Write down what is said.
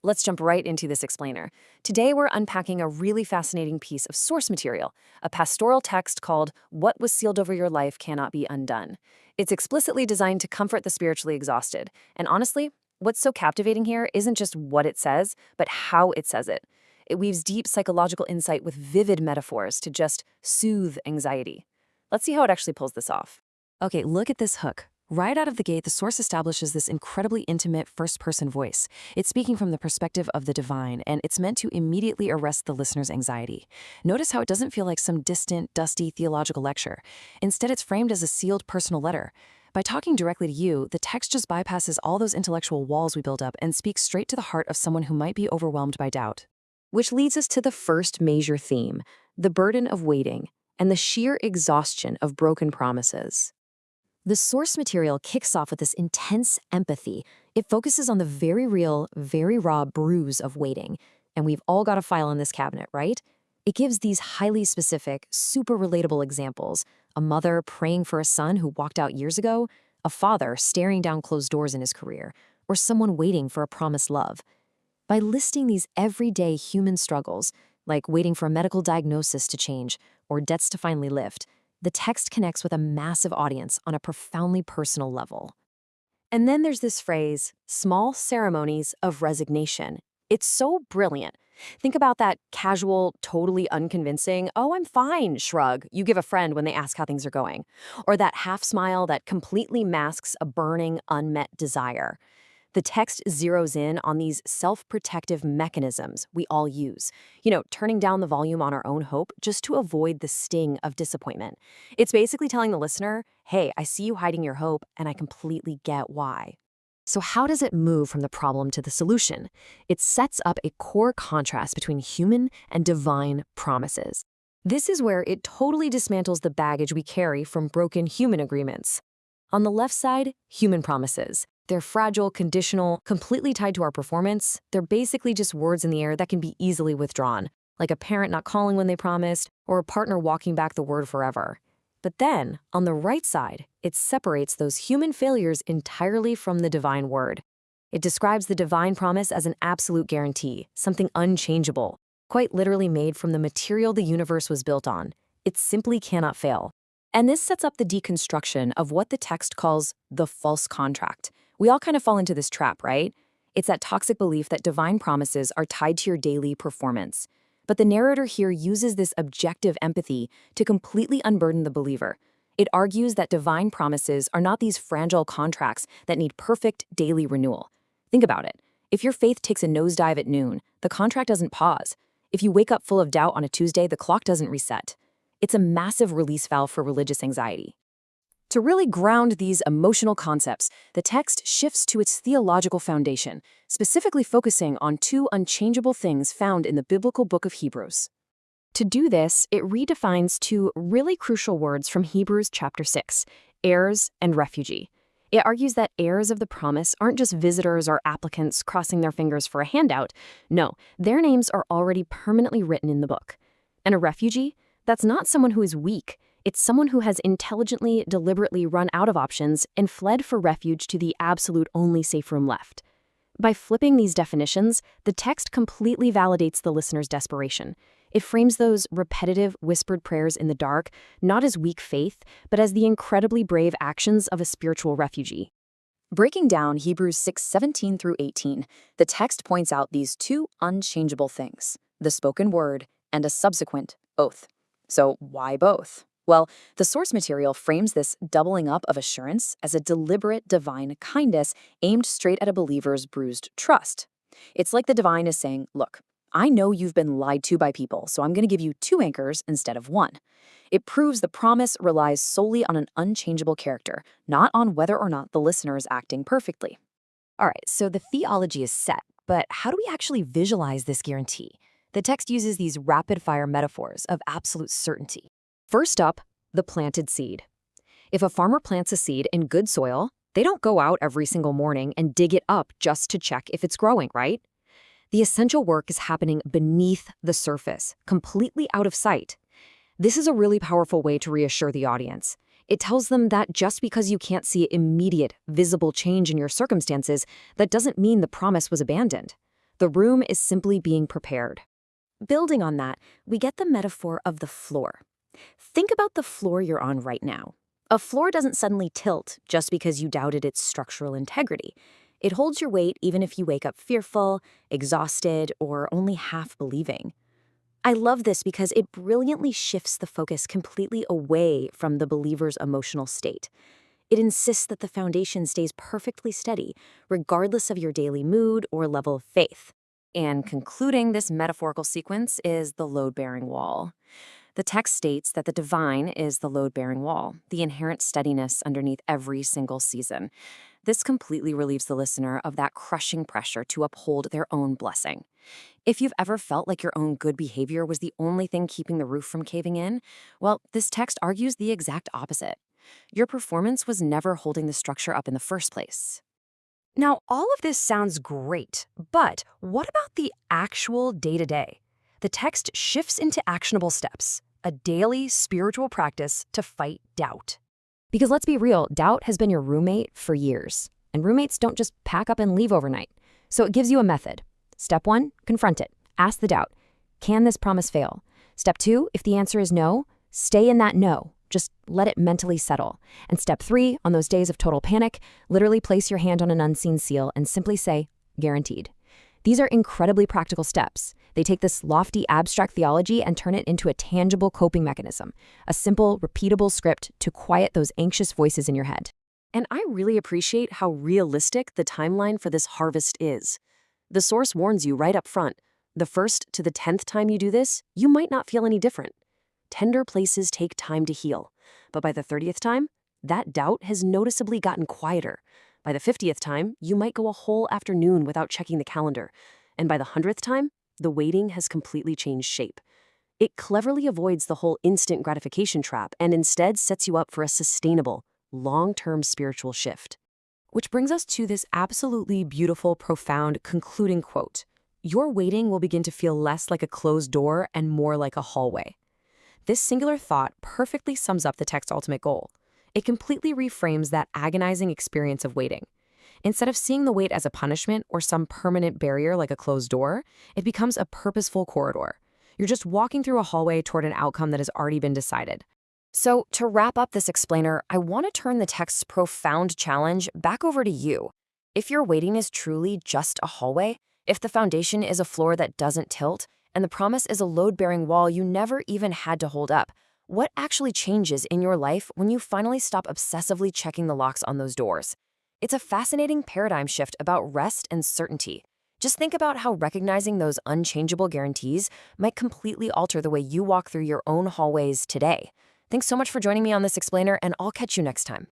let's jump right into this explainer. Today we're unpacking a really fascinating piece of source material, a pastoral text called What Was Sealed Over Your Life Cannot Be Undone. It's explicitly designed to comfort the spiritually exhausted. And honestly, what's so captivating here isn't just what it says, but how it says it. It weaves deep psychological insight with vivid metaphors to just soothe anxiety. Let's see how it actually pulls this off. Okay, look at this hook. Right out of the gate, the source establishes this incredibly intimate first-person voice. It's speaking from the perspective of the divine, and it's meant to immediately arrest the listener's anxiety. Notice how it doesn't feel like some distant, dusty theological lecture. Instead, it's framed as a sealed personal letter. By talking directly to you, the text just bypasses all those intellectual walls we build up and speaks straight to the heart of someone who might be overwhelmed by doubt. Which leads us to the first major theme, the burden of waiting, and the sheer exhaustion of broken promises. The source material kicks off with this intense empathy. It focuses on the very real, very raw bruise of waiting. And we've all got a file in this cabinet, right? It gives these highly specific, super relatable examples. A mother praying for a son who walked out years ago, a father staring down closed doors in his career, or someone waiting for a promised love. By listing these everyday human struggles, like waiting for a medical diagnosis to change or debts to finally lift, the text connects with a massive audience on a profoundly personal level. And then there's this phrase, small ceremonies of resignation. It's so brilliant. Think about that casual, totally unconvincing, "oh, I'm fine" shrug you give a friend when they ask how things are going. Or that half smile that completely masks a burning, unmet desire. The text zeroes in on these self-protective mechanisms we all use. Turning down the volume on our own hope just to avoid the sting of disappointment. It's basically telling the listener, hey, I see you hiding your hope, and I completely get why. So how does it move from the problem to the solution? It sets up a core contrast between human and divine promises. This is where it totally dismantles the baggage we carry from broken human agreements. On the left side, human promises. They're fragile, conditional, completely tied to our performance. They're basically just words in the air that can be easily withdrawn, like a parent not calling when they promised, or a partner walking back the word forever. But then, on the right side, it separates those human failures entirely from the divine word. It describes the divine promise as an absolute guarantee, something unchangeable, quite literally made from the material the universe was built on. It simply cannot fail. And this sets up the deconstruction of what the text calls the false contract. We all kind of fall into this trap, right? It's that toxic belief that divine promises are tied to your daily performance. But the narrator here uses this objective empathy to completely unburden the believer. It argues that divine promises are not these fragile contracts that need perfect daily renewal. Think about it. If your faith takes a nosedive at noon, the contract doesn't pause. If you wake up full of doubt on a Tuesday, the clock doesn't reset. It's a massive release valve for religious anxiety. To really ground these emotional concepts, the text shifts to its theological foundation, specifically focusing on two unchangeable things found in the biblical book of Hebrews. To do this, it redefines two really crucial words from Hebrews chapter 6, heirs and refugee. It argues that heirs of the promise aren't just visitors or applicants crossing their fingers for a handout. No, their names are already permanently written in the book. And a refugee? That's not someone who is weak. It's someone who has intelligently, deliberately run out of options and fled for refuge to the absolute only safe room left. By flipping these definitions, the text completely validates the listener's desperation. It frames those repetitive, whispered prayers in the dark not as weak faith, but as the incredibly brave actions of a spiritual refugee. Breaking down Hebrews 6:17 through 18, the text points out these two unchangeable things, the spoken word and a subsequent oath. So why both? Well, the source material frames this doubling up of assurance as a deliberate divine kindness aimed straight at a believer's bruised trust. It's like the divine is saying, look, I know you've been lied to by people, so I'm going to give you two anchors instead of one. It proves the promise relies solely on an unchangeable character, not on whether or not the listener is acting perfectly. All right, so the theology is set, but how do we actually visualize this guarantee? The text uses these rapid-fire metaphors of absolute certainty. First up, the planted seed. If a farmer plants a seed in good soil, they don't go out every single morning and dig it up just to check if it's growing, right? The essential work is happening beneath the surface, completely out of sight. This is a really powerful way to reassure the audience. It tells them that just because you can't see immediate, visible change in your circumstances, that doesn't mean the promise was abandoned. The room is simply being prepared. Building on that, we get the metaphor of the floor. Think about the floor you're on right now. A floor doesn't suddenly tilt just because you doubted its structural integrity. It holds your weight even if you wake up fearful, exhausted, or only half believing. I love this because it brilliantly shifts the focus completely away from the believer's emotional state. It insists that the foundation stays perfectly steady, regardless of your daily mood or level of faith. And concluding this metaphorical sequence is the load-bearing wall. The text states that the divine is the load-bearing wall, the inherent steadiness underneath every single season. This completely relieves the listener of that crushing pressure to uphold their own blessing. If you've ever felt like your own good behavior was the only thing keeping the roof from caving in, well, this text argues the exact opposite. Your performance was never holding the structure up in the first place. Now, all of this sounds great, but what about the actual day-to-day? The text shifts into actionable steps, a daily spiritual practice to fight doubt. Because let's be real, doubt has been your roommate for years, and roommates don't just pack up and leave overnight. So it gives you a method. Step 1, confront it. Ask the doubt. Can this promise fail? Step 2, if the answer is no, stay in that no. Just let it mentally settle. And step 3, on those days of total panic, literally place your hand on an unseen seal and simply say, guaranteed. These are incredibly practical steps. They take this lofty abstract theology and turn it into a tangible coping mechanism, a simple, repeatable script to quiet those anxious voices in your head. And I really appreciate how realistic the timeline for this harvest is. The source warns you right up front. The 1st to the 10th time you do this, you might not feel any different. Tender places take time to heal, but by the 30th time, that doubt has noticeably gotten quieter. By the 50th time, you might go a whole afternoon without checking the calendar. And by the 100th time, the waiting has completely changed shape. It cleverly avoids the whole instant gratification trap and instead sets you up for a sustainable, long-term spiritual shift. Which brings us to this absolutely beautiful, profound, concluding quote. Your waiting will begin to feel less like a closed door and more like a hallway. This singular thought perfectly sums up the text's ultimate goal. It completely reframes that agonizing experience of waiting. Instead of seeing the wait as a punishment or some permanent barrier like a closed door, it becomes a purposeful corridor. You're just walking through a hallway toward an outcome that has already been decided. So, to wrap up this explainer, I want to turn the text's profound challenge back over to you. If your waiting is truly just a hallway, if the foundation is a floor that doesn't tilt, and the promise is a load-bearing wall you never even had to hold up, what actually changes in your life when you finally stop obsessively checking the locks on those doors? It's a fascinating paradigm shift about rest and certainty. Just think about how recognizing those unchangeable guarantees might completely alter the way you walk through your own hallways today. Thanks so much for joining me on this explainer, and I'll catch you next time.